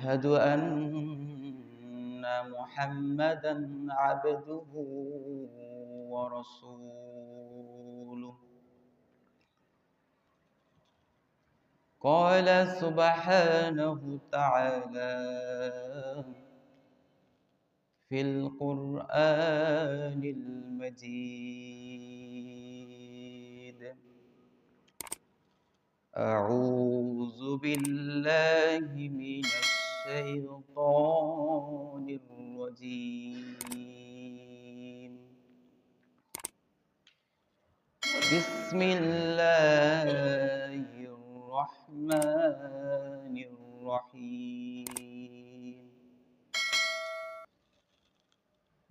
أشهد أن محمدا عبده ورسوله. قال سبحانه تعالى في القرآن المجيد: أعوذ بالله من الشيطان الرجيم. بسم الله الرحمن الرحيم.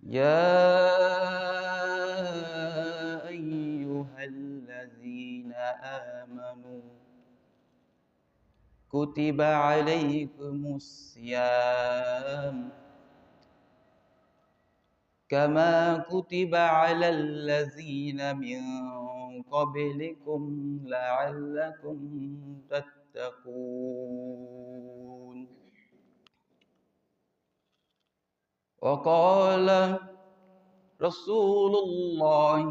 يا أيها الذين آمنوا كتب عليكم الصيام كما كتب على الذين من قبلكم لعلكم تتقون. وقال رسول الله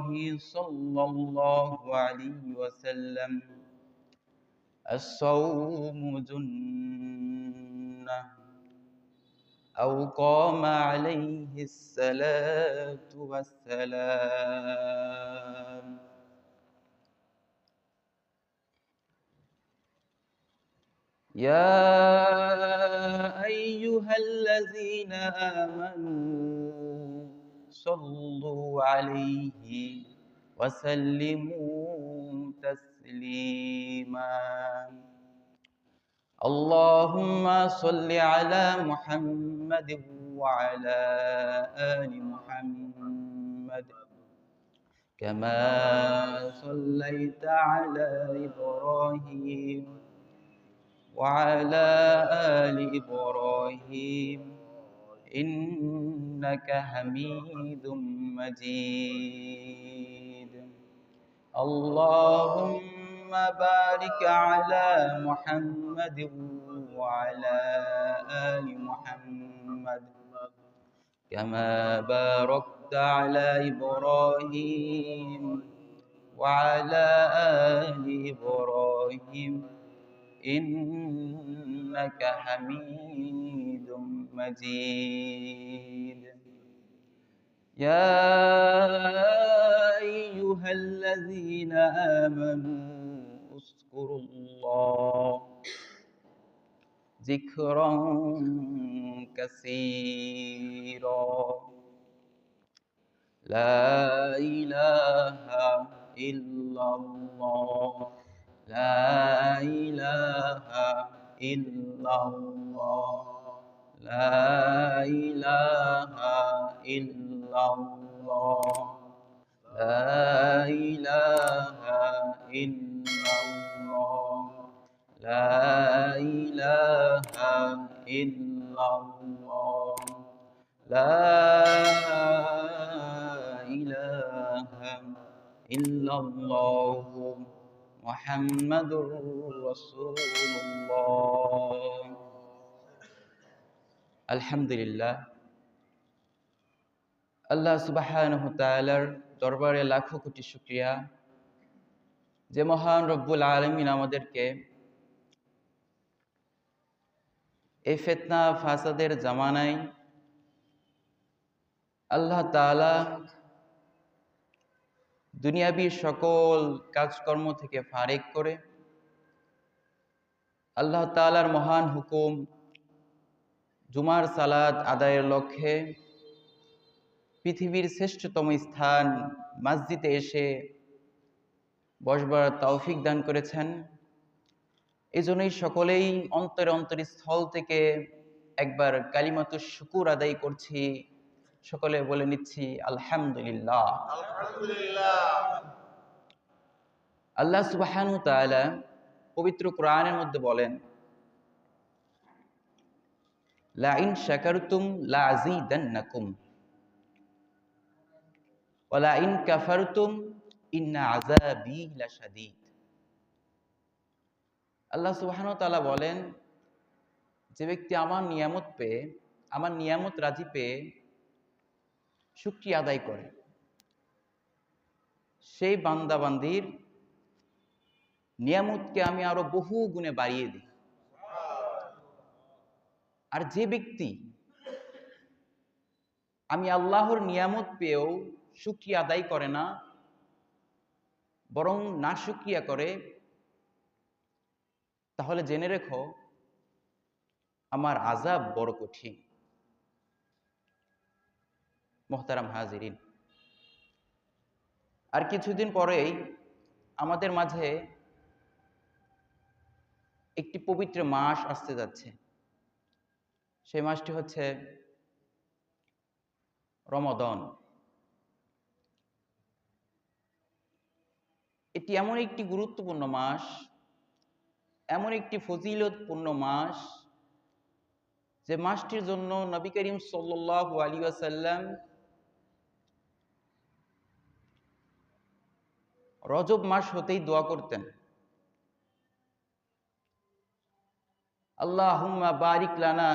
صلى الله عليه وسلم: الصوم جنة، أو قام عليه الصلاة والسلام. يا أيها الذين آمنوا صلوا عليه وسلموا تسليما. اللهم صل على محمد وعلى آل محمد كما صليت على إبراهيم وعلى آل إبراهيم إنك حميد مجيد. اللهم بارك على محمد وعلى آل محمد كما باركت على إبراهيم وعلى آل إبراهيم إنك حميد مجيد. يا أيها الذين آمنوا اذكروا الله ذكرا كثيرا. لا إله إلا الله، لا إله إلا الله، لا إله إلا الله، لا إله إلا الله، لا إله إلا الله، لا إله إلا الله محمد رسول الله। আলহামদুলিল্লাহ, আল্লাহ সুবহানাহু তাআলার দরবারে লাখো কোটি শুকরিয়া যে মহান রব্বুল আলামিন আমাদেরকে এই ফিতনা ফাসাদের জামানায় আল্লাহ তাআলা দুনিয়াবী সকল কাজকর্ম থেকে ফারিগ করে আল্লাহ তাআলার মহান হুকুম জুমার সালাত আদায়ের লক্ষ্যে পৃথিবীর শ্রেষ্ঠতম স্থান মসজিদে এসে বসবার তৌফিক দান করেছেন। এজন্যই সকলেই অন্তরস্থল থেকে একবার কালিমাতুশ শুকুর আদায় করছি। সকলে বলে নিচ্ছি আলহামদুলিল্লাহ। আলহামদুলিল্লাহ। আল্লাহ সুবহানাহু ওয়া তাআলা পবিত্র কোরআনের মধ্যে বলেন, লা ইন শাকারতুম লা আযীদান্নাকুম ওয়া লা ইন কাফারতুম ইন্না আযাবি লাশাদীদ। আল্লাহ সুবহানাহু ওয়া তাআলা বলেন যে ব্যক্তি আমার নিয়ামত রাজি পেয়ে শুকরিয়া আদায় করে, সেই বান্দাবান্দির নিয়ামতকে আমি আরো বহু গুণে বাড়িয়ে দিই। আর যে ব্যক্তি আমি আল্লাহর নিয়ামত পেয়েও শুকরিয়া আদায় করে না, বরং না শুকরিয়া করে, তাহলে জেনে রেখো আমার আযাব বড় কঠিন। মুহতারাম হাজিরিন, আর কিছুদিন পরেই আমাদের মাঝে একটি পবিত্র মাস আসতে যাচ্ছে। সেই মাসটি হচ্ছে রমাদান। এটি এমন একটি গুরুত্বপূর্ণ মাস, এমন একটি ফজিলতপূর্ণ মাস, যে মাসটির জন্য নবী করিম সাল্লাল্লাহু আলাইহি ওয়াসাল্লাম রজব মাস হতেই দোয়া করতেন, আল্লাহুম্মা বারিক লানা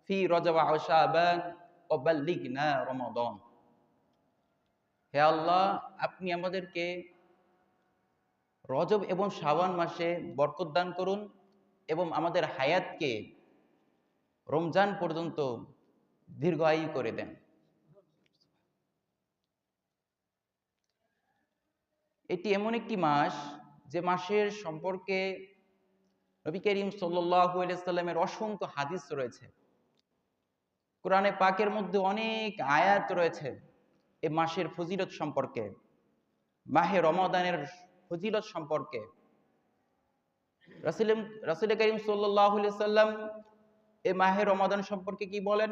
ফি রজব ওয়া শাবান ওয়া বাল্লিগনা রমাদান। হে আল্লাহ, আপনি আমাদেরকে রজব এবং শাবান মাসে বরকত দান করুন এবং আমাদের হায়াতকে রমজান পর্যন্ত দীর্ঘায়ু করে দেন। এটি এমন একটি মাস যে মাসের সম্পর্কে নবী করিম সাল্লাল্লাহু আলাইহি ওয়াসাল্লামের অসংখ্য হাদিস রয়েছে। কোরআনে পাকের মধ্যে অনেক আয়াত রয়েছে এই মাসের ফজিলত সম্পর্কে, মাহে রমাদানের ফজিলত সম্পর্কে। রাসূল করিম সাল্লাল্লাহু আলাইহি ওয়াসাল্লাম এই মাহে রমাদান সম্পর্কে কি বলেন?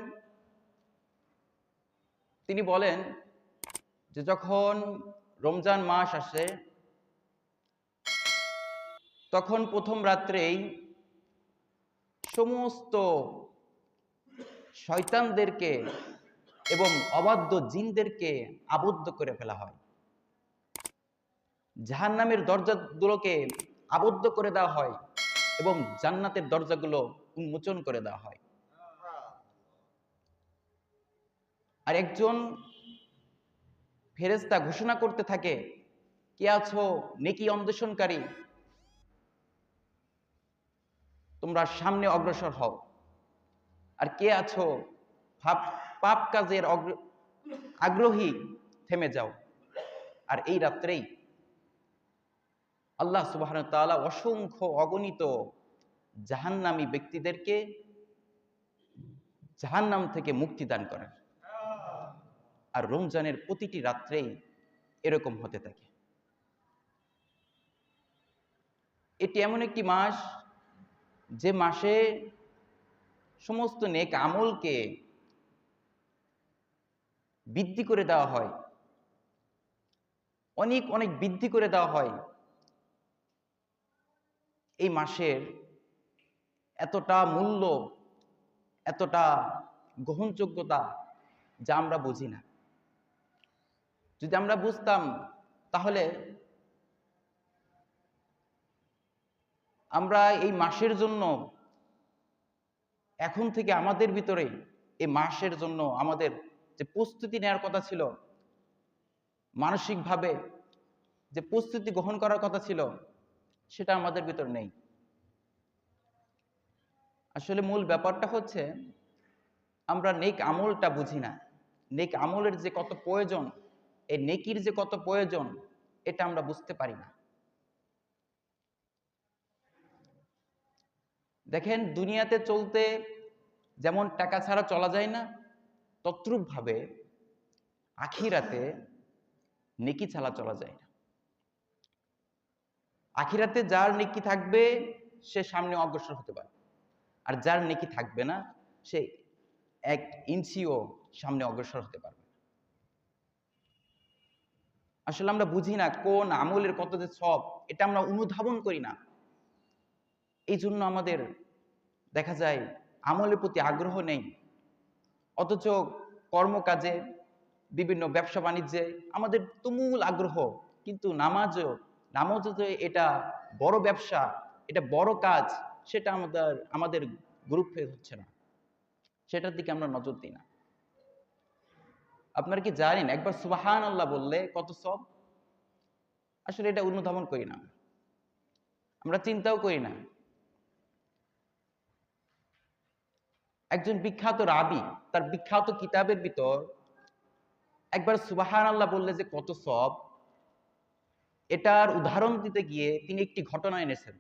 তিনি বলেন যে যখন রমজান মাস আসে, তখন প্রথম রাত্রেই সমস্ত শয়তানদেরকে এবং অবাধ্য জিনদেরকে আবদ্ধ করে ফেলা হয়। জাহান্নামের দরজাগুলোকে আবদ্ধ করে দেওয়া হয় এবং জান্নাতের দরজাগুলো উন্মোচন করে দেওয়া হয়। আর একজন ফেরেশতা ঘোষণা করতে থাকে, কে আছো নেকি অন্বেষণকারী, তোমরা সামনে অগ্রসর হও। আর কে আছো পাপ কাজের আগ্রহী, থেমে যাও। আর এই রাত্রেই আল্লাহ সুবহানাহু ওয়া তাআলা অসংখ্য অগণিত জাহান্নামী ব্যক্তিদেরকে জাহান্নাম থেকে মুক্তি দান করেন। আর রমজানের প্রতিটি রাত্রেই এরকম হতে থাকে। এটি এমন একটি মাস যে মাসে সমস্ত নেক আমলকে বৃদ্ধি করে দেওয়া হয়, অনেক অনেক বৃদ্ধি করে দেওয়া হয়। এই মাসের এতটা মূল্য, এতটা গ্রহণযোগ্যতা যা আমরা বুঝি না। যদি আমরা বুঝতাম, তাহলে আমরা এই মাসের জন্য এখন থেকে আমাদের ভিতরে এই মাসের জন্য আমাদের যে প্রস্তুতি নেওয়ার কথা ছিল, মানসিকভাবে যে প্রস্তুতি গ্রহণ করার কথা ছিল, সেটা আমাদের ভিতর নেই। আসলে মূল ব্যাপারটা হচ্ছে আমরা নেক আমলটা বুঝি না। নেক আমলের যে কত প্রয়োজন, এই নেকির যে কত প্রয়োজন, এটা আমরা বুঝতে পারি না। দেখেন, দুনিয়াতে চলতে যেমন টাকা ছাড়া চলা যায় না, তদ্রূপ ভাবে আখিরাতে নেকি ছাড়া চলা যায় না। আখিরাতে যার নেকি থাকবে সে সামনে অগ্রসর হতে পারে, আর যার নেকি থাকবে না সে এক ইঞ্চিও সামনে অগ্রসর হতে পারবে না। আসলে আমরা বুঝি না কোন আমলের কত যে সব, এটা আমরা অনুধাবন করি না। এই জন্য আমাদের দেখা যায় আমলের প্রতি আগ্রহ নেই, অথচ কর্মকাজে, বিভিন্ন ব্যবসা বাণিজ্যে আমাদের তুমুল আগ্রহ। কিন্তু নামাজও যে এটা বড় ব্যবসা, এটা বড় কাজ, সেটা আমাদের গুরুত্ব হচ্ছে না, সেটার দিকে আমরা নজর দিই না। আপনারা কি জানেন একবার সুবহানাল্লাহ বললে কত সওয়াব? আসলে এটা অনুধাবন করি না, আমরা চিন্তাও করি না। একজন বিখ্যাত রাবী, তার বিখ্যাত কিতাবের ভিতর একবার সুবহানাল্লাহ বললে যে কত সওয়াব, এটার উদাহরণ দিতে গিয়ে তিনি একটি ঘটনা এনেছেন।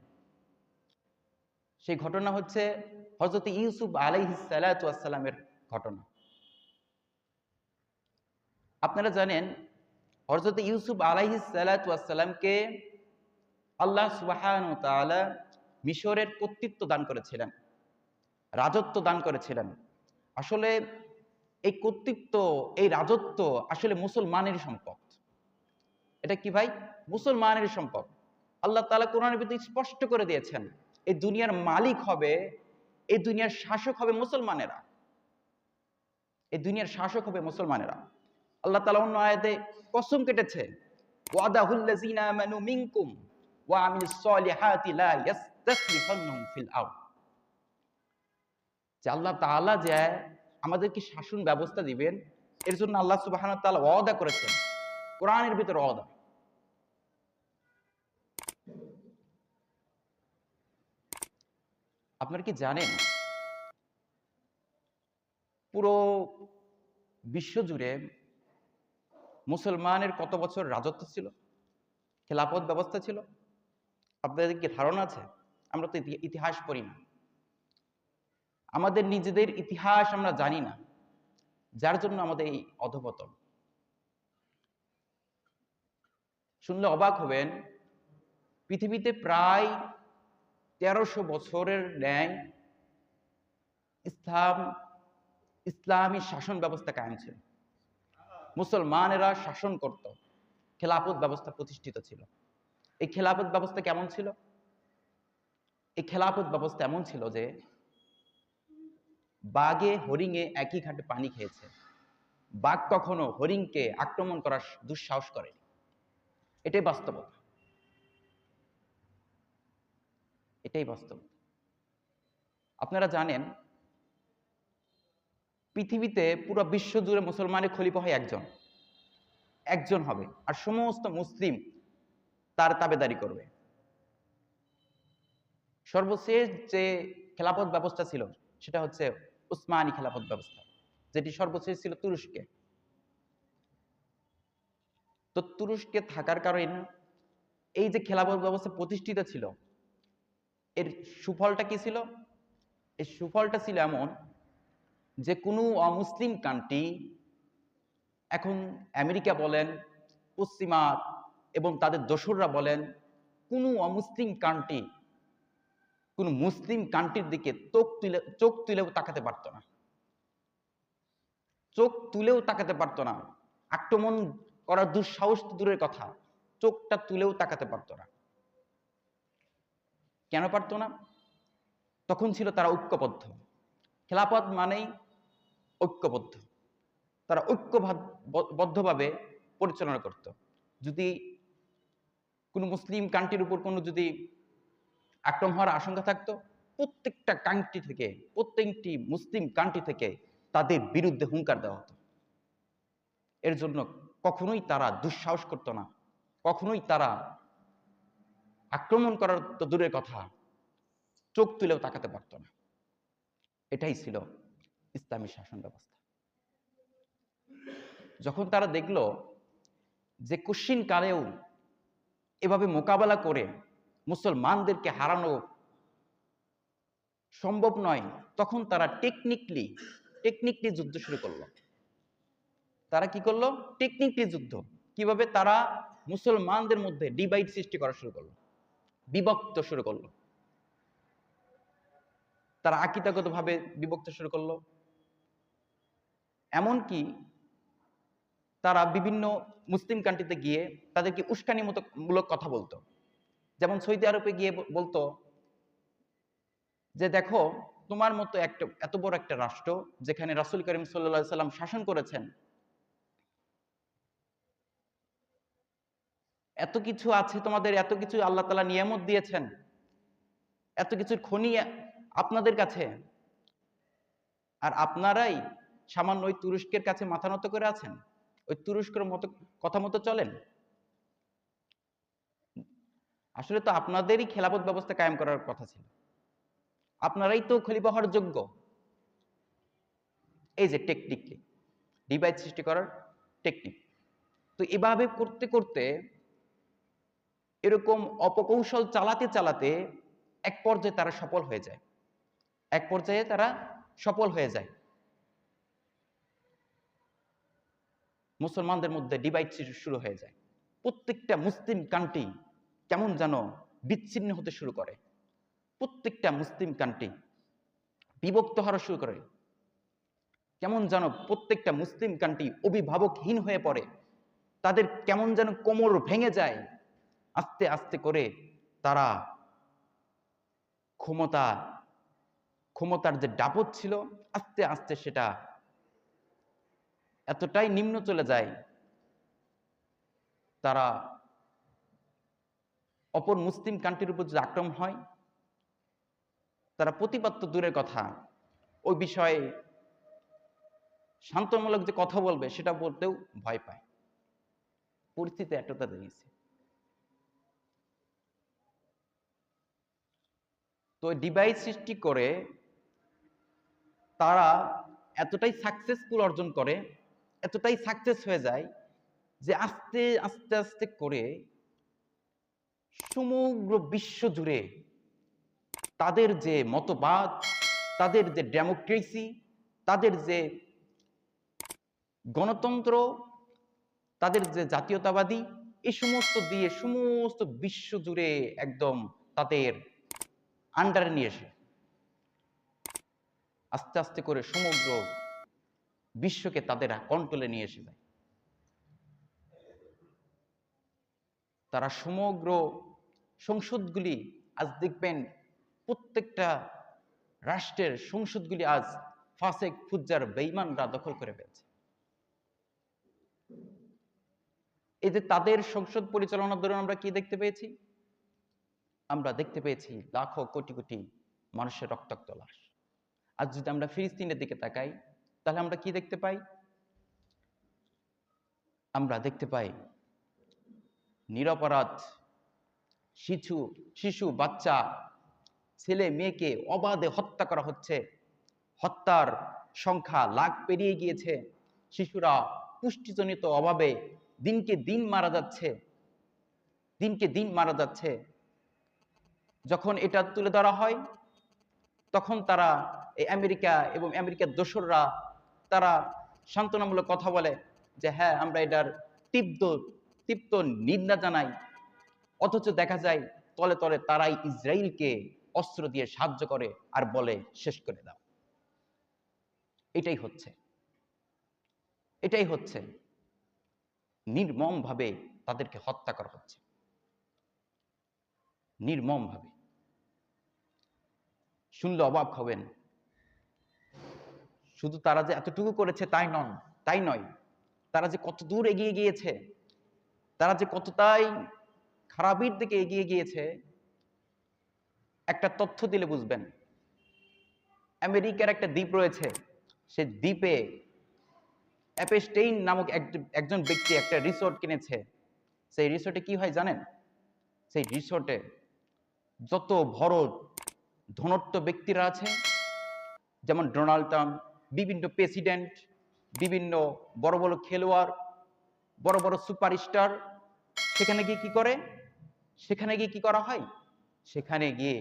সেই ঘটনা হচ্ছে হযরত ইউসুফ আলাইহিস সালাতু ওয়াস সালামের ঘটনা। আপনারা জানেন হযরত ইউসুফ আলাইহিস সালাতু ওয়াস সালামকে আল্লাহ সুবহানাহু ওয়া তাআলা মিশরের কর্তৃত্ব দান করেছিলেন, রাজত্ব দান করেছিলেন। আসলে এই কর্তৃত্ব, এই রাজত্ব আসলে মুসলমানেরই সম্পদ। এটা কি ভাই? মুসলমানের সম্পদ। আল্লাহ তাআলা কোরআনের ভিতরে স্পষ্ট করে দিয়েছেন, এই দুনিয়ার মালিক হবে, এই দুনিয়ার শাসক হবে মুসলমানেরা। এই দুনিয়ার শাসক হবে মুসলমানেরা। আল্লাহ তাআলা অন্য আয়াতে কসম কেটেছে, ওয়াদাহুল্লাযিনা আমানু মিনকুম ওয়া আমিলুস সলিহাতি লা ইস্তাখলিফান্নাহুম ফিল আরদ। যে আল্লাহ তাআলা যে আমাদেরকে শাসন ব্যবস্থা দিবেন, এর জন্য আল্লাহ সুবহানাহু ওয়া তাআলা ওয়াদা করেছেন। কোরআনের ভিতরে ওয়াদা। আপনারা কি জানেন পুরো বিশ্ব জুড়ে মুসলমানের কত বছর রাজত্ব ছিল, খেলাফত ব্যবস্থা ছিল? আপনাদের কি ধারণা আছে? আমরা তো ইতিহাস পড়ি না, আমাদের নিজেদের ইতিহাস আমরা জানি না, যার জন্য আমাদের এই অধঃপতন। শুনলে অবাক হবেন, পৃথিবীতে প্রায় 1300 বছরের ন্যায় ইসলামী শাসন ব্যবস্থা কায়েম ছিল। মুসলমানেরা শাসন করত, খেলাফত ব্যবস্থা প্রতিষ্ঠিত ছিল। এই খেলাফত ব্যবস্থা কেমন ছিল? এই খেলাফত ব্যবস্থা এমন ছিল যে বাঘে হরিণে একই ঘাটে পানি খেয়েছে, বাঘ কখনো হরিণকে আক্রমণ করার দুঃসাহস করেনি। এটাই বাস্তবতা, এটাই বাস্তবতা। আপনারা জানেন পৃথিবীতে পুরো বিশ্ব জুড়ে মুসলমানের খলিফা হয় একজন হবে, আর সমস্ত মুসলিম তার তাবেদারি করবে। সর্বশেষ যে খেলাফত ব্যবস্থা ছিল সেটা হচ্ছে উসমানী খেলাফত ব্যবস্থা, যেটি সর্বশেষ ছিল তুরস্কে। তো তুরস্কে থাকার কারণে এই যে খেলাফত ব্যবস্থা প্রতিষ্ঠিত ছিল, এর সুফলটা কি ছিল? এই সুফলটা ছিল এমন যে কোনো অমুসলিম কান্ট্রি, এখন আমেরিকা বলেন, পশ্চিমা এবং তাদের দোসররা বলেন, কোনো অমুসলিম কান্ট্রি কোন মুসলিম কান্ট্রির দিকে চোখ তুলেও তাকাতে পারতো না, চোখ তুলেও তাকাতে পারতো না। আক্রমণ করার দুঃসাহস দূরের কথা, চোখটা তুলেও তাকাতে পারতো না। কেন পারতো না? তখন ছিল তারা ঐক্যবদ্ধ। খেলাফত মানেই ঐক্যবদ্ধ, তারা ঐক্যবদ্ধভাবে পরিচালনা করত। যদি কোনো মুসলিম কান্ট্রির উপর কোনো যদি আক্রমণ হওয়ার আশঙ্কা থাকতো, প্রত্যেকটা কান্ট্রি থেকে, প্রত্যেকটি মুসলিম কান্ট্রি থেকে তাদের বিরুদ্ধে হুঙ্কার দেওয়া হতো। এর জন্য কখনোই তারা দুঃসাহস করতো না, কখনোই তারা আক্রমণ করার তো দূরের কথা, চোখ তুলেও তাকাতে পারতো না। এটাই ছিল ইসলামী শাসন ব্যবস্থা। যখন তারা দেখলো যে কশিন কালেও এভাবে মোকাবেলা করে মুসলমানদেরকে হারানো সম্ভব নয়, তখন তারা টেকনিকলি যুদ্ধ শুরু করলো। তারা কি করলো? টেকনিকলি যুদ্ধ। কিভাবে? তারা মুসলমানদের মধ্যে ডিভাইড সৃষ্টি করা শুরু করলো, বিভক্ত শুরু করলো। তারা আকীদাগতভাবে বিভক্ত শুরু করলো। এমনকি তারা বিভিন্ন মুসলিম কান্ট্রিতে গিয়ে তাদেরকে উস্কানিমূলক কথা বলতো। যেমন সৌদি আরবে গিয়ে বলতো যে দেখো, তোমার মতো এত বড় একটা রাষ্ট্র যেখানে রাসূল করিম সাল্লাল্লাহু আলাইহি সাল্লাম শাসন করেছেন, এত কিছু আছে তোমাদের, এত কিছু আল্লাহ তাআলা নিয়ামত দিয়েছেন, এত কিছুর খনি আপনাদের কাছে, আর আপনারাই সামান্য ওই তুরস্কের কাছে মাথা নত করে আছেন, ওই তুরস্কের মতো কথা মতো চলেন। আসলে তো আপনাদেরই খেলাফত ব্যবস্থা কায়েম করার কথা ছিল, আপনারাই তো খলিফা হওয়ার যোগ্য। এই যে টেকনিক, ডিভাইড সৃষ্টি করার টেকনিক। তো এভাবে করতে করতে, এরকম অপকৌশল চালাতে চালাতে এক পর্যায়ে তারা সফল হয়ে যায়, এক পর্যায়ে তারা সফল হয়ে যায়। মুসলমানদের মধ্যে ডিভাইড শুরু হয়ে যায়। প্রত্যেকটা মুসলিম কান্ট্রি কেমন যেন বিচ্ছিন্ন হতে শুরু করে, প্রত্যেকটা মুসলিম কান্ট্রি বিভক্ত হওয়া শুরু করে, কেমন যেন প্রত্যেকটা মুসলিম কান্ট্রি অভিভাবকহীন হয়ে পড়ে, তাদের কেমন যেন কোমর ভেঙে যায়। আস্তে আস্তে করে তারা ক্ষমতার যে দাপট ছিল, আস্তে আস্তে সেটা এতটাই নিম্ন চলে যায়, তারা অপর মুসলিম কান্ট্রির উপর যে আক্রমণ হয়, তারা প্রতিবাদ তো দূরের কথা, ওই বিষয়ে শান্তমূলক যে কথা বলবে সেটা বলতেও ভয় পায়। পরিস্থিতি এতটা দাঁড়িয়েছে। তো ডিভাইস সৃষ্টি করে তারা এতটাই সাকসেসফুল অর্জন করে, এতটাই সাকসেস হয়ে যায় যে আস্তে আস্তে আস্তে করে সমগ্র বিশ্ব জুড়ে তাদের যে মতবাদ, তাদের যে ডেমোক্রেসি, তাদের যে গণতন্ত্র, তাদের যে জাতীয়তাবাদী, এই সমস্ত দিয়ে সমস্ত বিশ্ব জুড়ে একদম তাদের আন্ডারে নিয়ে এসে আস্তে আস্তে করে সমগ্র বিশ্বকে তাদের কন্ট্রোলে নিয়ে এসে যায়। তারা সমগ্র সংসদগুলি, আজ দেখবেন প্রত্যেকটা রাষ্ট্রের সংসদগুলি আজ ফাসেক ফুজ্জার বেঈমানরা দখল করে ফেলছে। এই যে তাদের সংসদ পরিচালনার দৌরান আমরা কি দেখতে পেয়েছি? আমরা দেখতে পেয়েছি লাখো কোটি কোটি মানুষের রক্তাক্ত লাশ। আজ যদি আমরা ফিলিস্তিনের দিকে তাকাই, তাহলে আমরা কি দেখতে পাই? আমরা দেখতে পাই নিরপরাধ শিশু, বাচ্চা, ছেলে মেয়েকে অবাধে হত্যা করা হচ্ছে। হত্যার সংখ্যা লাখ পেরিয়ে গিয়েছে। শিশুরা পুষ্টিজনিত অভাবে দিনকে দিন মারা যাচ্ছে, দিনকে দিন মারা যাচ্ছে। যখন এটা তুলে ধরা হয়, তখন তারা এই আমেরিকা এবং আমেরিকার দোসররা তারা সান্ত্বনামূলক কথা বলে যে হ্যাঁ, আমরা এটার তীব্র নিন্দা জানাই। অথচ দেখা যায় তলে তলে তারাই ইসরায়েলকে অস্ত্র দিয়ে সাহায্য করে আর বলে শেষ করে দাও। এটাই হচ্ছে নির্মমভাবে তাদেরকে হত্যা করা হচ্ছে, নির্মমভাবে। শুনলে অবাক হবেন। শুধু তারা যে এতটুকু করেছে তাই নয়, তারা যে কত দূর এগিয়ে গিয়েছে, তারা যে কতটাই খারাপের দিকে এগিয়ে গিয়েছে, একটা তথ্য দিলে বুঝবেন। আমেরিকার একটা দ্বীপ রয়েছে, সে দ্বীপে অ্যাপস্টেইন নামক একজন ব্যক্তি একটা রিসোর্ট কিনেছে। সেই রিসোর্টে কি হয় জানেন? সেই রিসোর্টে যত বড় ধনত্ব ব্যক্তিরা আছে, যেমন ডোনাল্ড ট্রাম্প, বিভিন্ন প্রেসিডেন্ট, বিভিন্ন বড় বড় খেলোয়াড়, বড় বড় সুপারস্টার, সেখানে গিয়ে কি করা হয়? সেখানে গিয়ে